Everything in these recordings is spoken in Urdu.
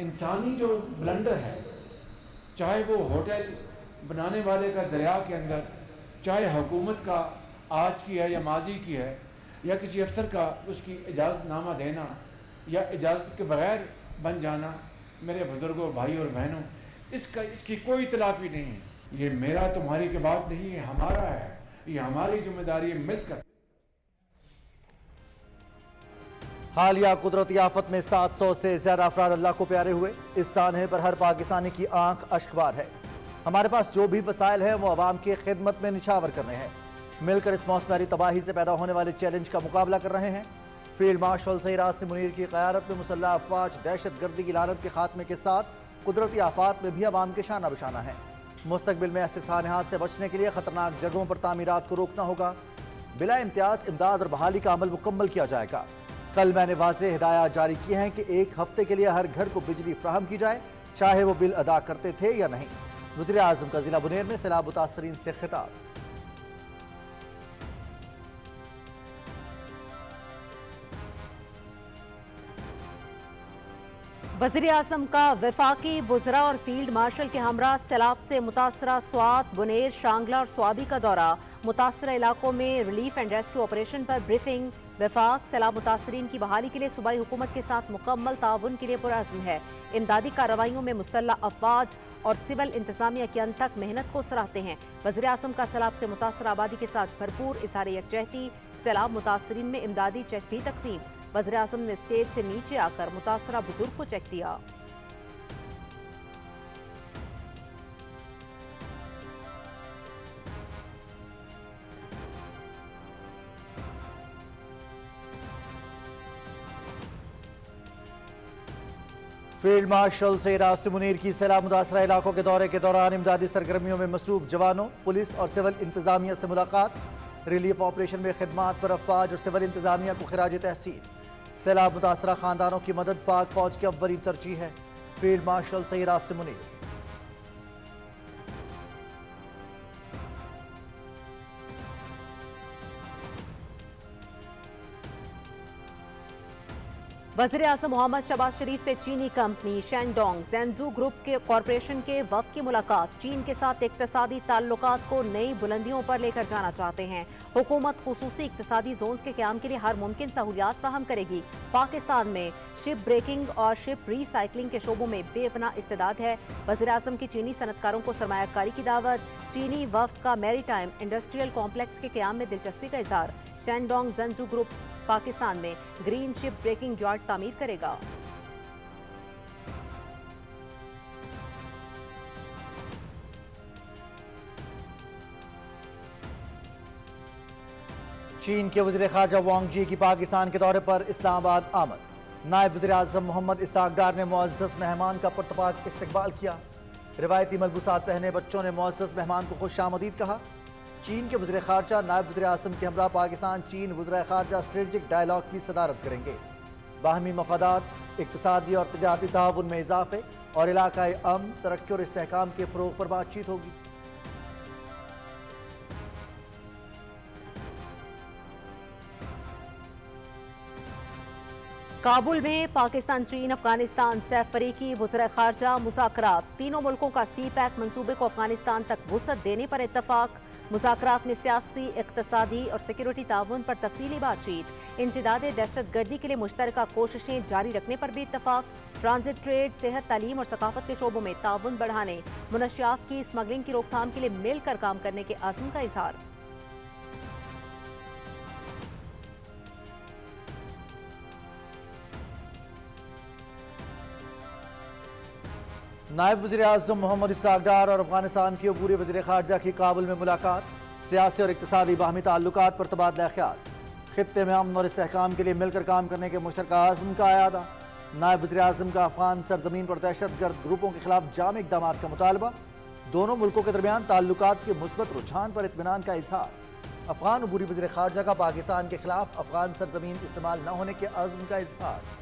انسانی جو بلنڈر ہے، چاہے وہ ہوٹل بنانے والے کا دریا کے اندر، چاہے حکومت کا آج کی ہے یا ماضی کی ہے، یا کسی افسر کا اس کی اجازت نامہ دینا یا اجازت کے بغیر بن جانا، میرے بزرگوں، بھائی اور بہنوں، اس کی کوئی تلافی نہیں ہے۔ یہ میرا تمہاری کی بات نہیں ہے، ہمارا ہے، یہ ہماری ذمہ داری ہے مل کر۔ حالیہ قدرتی آفت میں 700 سے زیادہ افراد اللہ کو پیارے ہوئے۔ اس سانحے پر ہر پاکستانی کی آنکھ اشکبار ہے۔ ہمارے پاس جو بھی وسائل ہیں وہ عوام کی خدمت میں نچھاور کرنے ہیں۔ مل کر اس موسمیاتی تباہی سے پیدا ہونے والے چیلنج کا مقابلہ کر رہے ہیں۔ فیلڈ مارشل سعید عاصم منیر کی قیادت میں مسلح افواج دہشت گردی کی لعنت کے خاتمے کے ساتھ قدرتی آفات میں بھی عوام کے شانہ بشانہ ہیں۔ مستقبل میں ایسے سانحات سے بچنے کے لیے خطرناک جگہوں پر تعمیرات کو روکنا ہوگا۔ بلا امتیاز امداد اور بحالی کا عمل مکمل کیا جائے گا۔ کل میں نے واضح ہدایات جاری کی ہیں کہ 1 ہفتے کے لیے ہر گھر کو بجلی فراہم کی جائے، چاہے وہ بل ادا کرتے تھے یا نہیں۔ وزیر اعظم کا ضلع بنیر میں سیلاب متاثرین سے خطاب۔ وزیر اعظم کا وفاقی وزراء اور فیلڈ مارشل کے ہمراہ سیلاب سے متاثرہ سوات، بنیر، شانگلہ اور سوابی کا دورہ۔ متاثرہ علاقوں میں relief and rescue operation per briefing. وفاق سیلاب متاثرین کی بحالی کے لیے صوبائی حکومت کے ساتھ مکمل تعاون کے لیے پرعزم ہے۔ امدادی کارروائیوں میں مسلح افواج اور سول انتظامیہ کی انتھک محنت کو سراہتے ہیں۔ وزیر اعظم کا سیلاب سے متاثرہ آبادی کے ساتھ بھرپور اظہار یکجہتی۔ سیلاب متاثرین میں امدادی چیک بھی تقسیم۔ وزیر اعظم نے اسٹیج سے نیچے آ کر متاثرہ بزرگ کو چیک دیا۔ فیلڈ مارشل سعید عاصم منیر کی سیلاب متاثرہ علاقوں کے دورے کے دوران امدادی سرگرمیوں میں مصروف جوانوں، پولیس اور سول انتظامیہ سے ملاقات۔ ریلیف آپریشن میں خدمات پر افواج اور سول انتظامیہ کو خراج تحسین۔ سیلاب متاثرہ خاندانوں کی مدد پاک فوج کی اولین ترجیح ہے۔ فیلڈ مارشل سعید عاصم منیر۔ وزیر اعظم محمد شہباز شریف سے چینی کمپنی شینڈونگ زینزو گروپ کے کارپوریشن کے وفد کی ملاقات۔ چین کے ساتھ اقتصادی تعلقات کو نئی بلندیوں پر لے کر جانا چاہتے ہیں۔ حکومت خصوصی اقتصادی زونز کے قیام کے لیے ہر ممکن سہولیات فراہم کرے گی۔ پاکستان میں شپ بریکنگ اور شپ ری سائیکلنگ کے شعبوں میں بے پناہ استعداد ہے۔ وزیر اعظم کی چینی صنعت کاروں کو سرمایہ کاری کی دعوت۔ چینی وفد کا میری ٹائم انڈسٹریل کمپلیکس کے قیام میں دلچسپی کا اظہار۔ شینڈونگ زینزو گروپ پاکستان میں گرین شپ بریکنگ یارڈ تعمیر کرے گا۔ چین کے وزیر خارجہ وانگ جی کی پاکستان کے دورے پر اسلام آباد آمد۔ نائب وزیر اعظم محمد اسحاق ڈار نے معزز مہمان کا پرتپاک استقبال کیا۔ روایتی ملبوسات پہنے بچوں نے معزز مہمان کو خوش آمدید کہا۔ چین کے وزیر خارجہ نائب وزیر اعظم کے ہمراہ پاکستان چین وزرائے خارجہ اسٹریٹجک ڈائیلاگ کی صدارت کریں گے۔ باہمی مفادات، اقتصادی اور تجارتی تعاون میں اضافے اور علاقائی امن، ترقی اور استحکام کے فروغ پر بات چیت ہوگی۔ کابل میں پاکستان، چین، افغانستان سہ فریقی وزرائے خارجہ مذاکرات۔ تینوں ملکوں کا سی پیک منصوبے کو افغانستان تک وسعت دینے پر اتفاق۔ مذاکرات میں سیاسی، اقتصادی اور سیکیورٹی تعاون پر تفصیلی بات چیت۔ انسداد دہشت گردی کے لیے مشترکہ کوششیں جاری رکھنے پر بھی اتفاق۔ ٹرانزٹ ٹریڈ، صحت، تعلیم اور ثقافت کے شعبوں میں تعاون بڑھانے، منشیات کی اسمگلنگ کی روک تھام کے لیے مل کر کام کرنے کے عزم کا اظہار۔ نائب وزیر اعظم محمد اسحاق ڈار اور افغانستان کے عبوری وزیر خارجہ کی کابل میں ملاقات۔ سیاسی اور اقتصادی باہمی تعلقات پر تبادلہ خیال۔ خطے میں امن اور استحکام کے لیے مل کر کام کرنے کے مشترکہ عزم کا اعادہ۔ نائب وزیر اعظم کا افغان سرزمین پر دہشت گرد گروپوں کے خلاف جامع اقدامات کا مطالبہ۔ دونوں ملکوں کے درمیان تعلقات کے مثبت رجحان پر اطمینان کا اظہار۔ افغان عبوری وزیر خارجہ کا پاکستان کے خلاف افغان سرزمین استعمال نہ ہونے کے عزم کا اظہار۔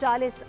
40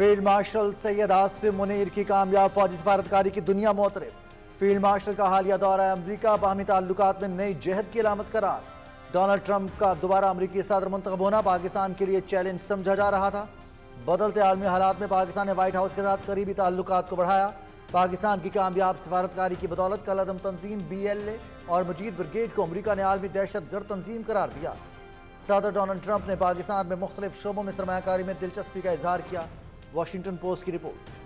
فیلڈ مارشل سید عاصم منیر کی کامیاب فوجی سفارتکاری کی دنیا معترف۔ فیلڈ مارشل کا حالیہ دورہ امریکہ باہمی تعلقات میں نئی جہد کی علامت قرار۔ ڈونلڈ ٹرمپ کا دوبارہ امریکی صدر منتخب ہونا پاکستان کے لیے چیلنج سمجھا جا رہا تھا۔ بدلتے عالمی حالات میں پاکستان نے وائٹ ہاؤس کے ساتھ قریبی تعلقات کو بڑھایا۔ پاکستان کی کامیاب سفارتکاری کی بدولت کل عدم تنظیم BLA اور مجید بریگیڈ کو امریکہ نے عالمی دہشت گرد تنظیم قرار دیا۔ صدر ڈونلڈ ٹرمپ نے پاکستان میں مختلف شعبوں میں سرمایہ کاری میں دلچسپی کا اظہار کیا۔ واشنگٹن پوسٹ کی رپورٹ۔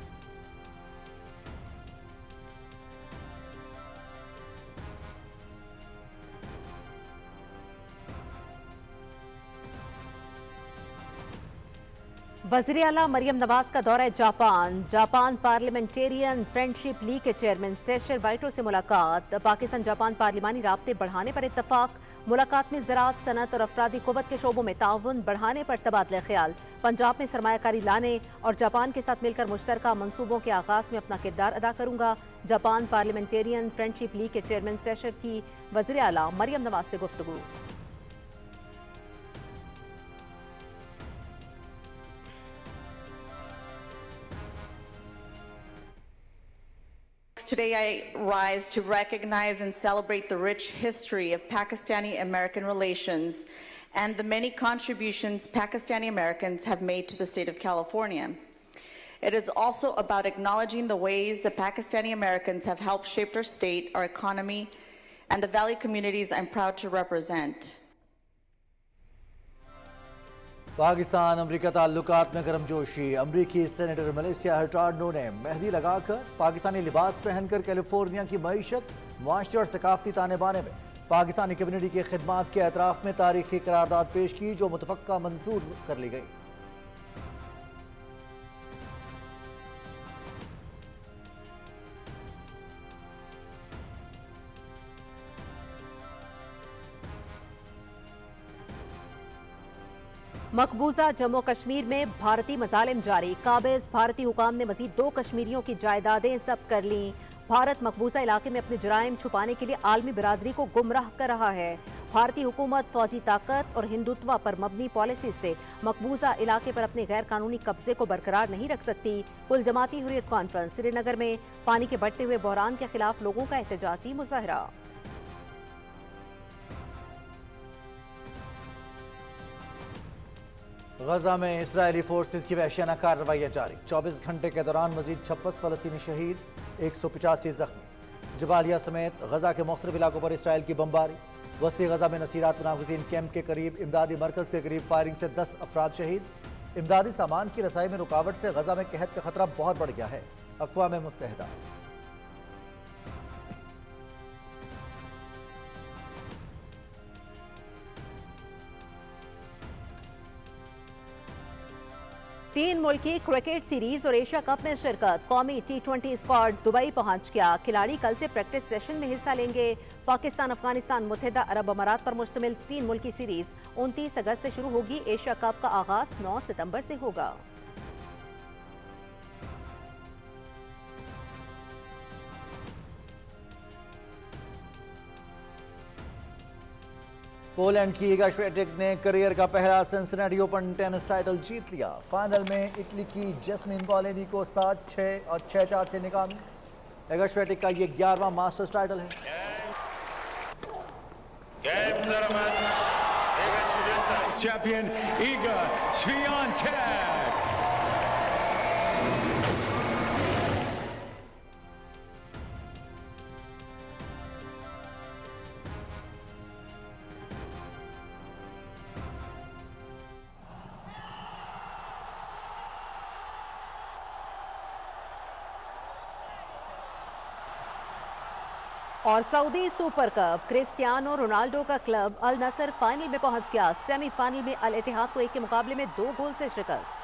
وزیر اعلیٰ مریم نواز کا دورہ جاپان پارلیمنٹیرین فرینڈشپ لیگ کے چیئرمین سیشر وائٹو سے ملاقات۔ پاکستان جاپان پارلیمانی رابطے بڑھانے پر اتفاق۔ ملاقات میں زراعت، صنعت اور افرادی قوت کے شعبوں میں تعاون بڑھانے پر تبادلہ خیال۔ پنجاب میں سرمایہ کاری لانے اور جاپان کے ساتھ مل کر مشترکہ منصوبوں کے آغاز میں اپنا کردار ادا کروں گا۔ جاپان پارلیمنٹیرین فرینڈشپ لیگ کے چیئرمین سیشر کی وزیر اعلیٰ مریم نواز سے گفتگو۔ Today I rise to recognize and celebrate the rich history of Pakistani-American relations and the many contributions Pakistani Americans have made to the state of California. It is also about acknowledging the ways that Pakistani Americans have helped shape our state, our economy, and the valley communities I'm proud to represent. Pakistan امریکہ تعلقات میں گرم جوشی۔ امریکی سینیٹر ملیسیا ہرٹارڈو نے مہندی لگا کر پاکستانی لباس پہن کر کیلیفورنیا کی معیشت، معاشرے اور ثقافتی تانے بانے میں پاکستانی کمیونٹی کی خدمات کے اعتراف میں تاریخی قرارداد پیش کی، جو متفقہ منظور کر لی گئی۔ مقبوضہ جموں کشمیر میں بھارتی مظالم جاری۔ قابض بھارتی حکام نے مزید 2 کشمیریوں کی جائیدادیں ضبط کر لیں۔ بھارت مقبوضہ علاقے میں اپنے جرائم چھپانے کے لیے عالمی برادری کو گمراہ کر رہا ہے۔ بھارتی حکومت فوجی طاقت اور ہندوتوا پر مبنی پالیسی سے مقبوضہ علاقے پر اپنے غیر قانونی قبضے کو برقرار نہیں رکھ سکتی۔ کل جماعتی حریت کانفرنس سری نگر میں پانی کے بڑھتے ہوئے بحران کے خلاف لوگوں کا احتجاجی مظاہرہ۔ غزہ میں اسرائیلی فورسز کی وحشیانہ کارروائیاں جاری۔ 24 گھنٹے کے دوران مزید 56 فلسطینی شہید، 185 زخمی۔ جبالیہ سمیت غزہ کے مختلف علاقوں پر اسرائیل کی بمباری۔ وسطی غزہ میں نصیرات ناگزین کیمپ کے قریب امدادی مرکز کے قریب فائرنگ سے 10 افراد شہید۔ امدادی سامان کی رسائی میں رکاوٹ سے غزہ میں قحط کا خطرہ بہت بڑھ گیا ہے۔ اقوام متحدہ تین ملکی کرکٹ سیریز اور ایشیا کپ میں شرکت۔ قومی T20 اسکواڈ دبئی پہنچ گیا۔ کھلاڑی کل سے پریکٹس سیشن میں حصہ لیں گے۔ پاکستان، افغانستان، متحدہ عرب امارات پر مشتمل 3 ملکی سیریز 29 اگست سے شروع ہوگی۔ ایشیا کپ کا آغاز 9 ستمبر سے ہوگا۔ پولینڈ کی ایگا شویٹیک نے کیریئر کا پہلا سنسناٹی اوپن ٹینس ٹائٹل جیت لیا۔ فائنل میں اٹلی کی جیسمین پولینی کو 7-6 اور 6-4 سے نکامی۔ ایگا شویٹیک کا یہ 11واں ماسٹرز ٹائٹل ہے۔ چیمپئن ایگا شویٹیک۔ اور سعودی سپر کپ، کرسٹیانو رونالڈو کا کلب النصر فائنل میں پہنچ گیا۔ سیمی فائنل میں الاتحاد کو 1 کے مقابلے میں 2 گول سے شکست۔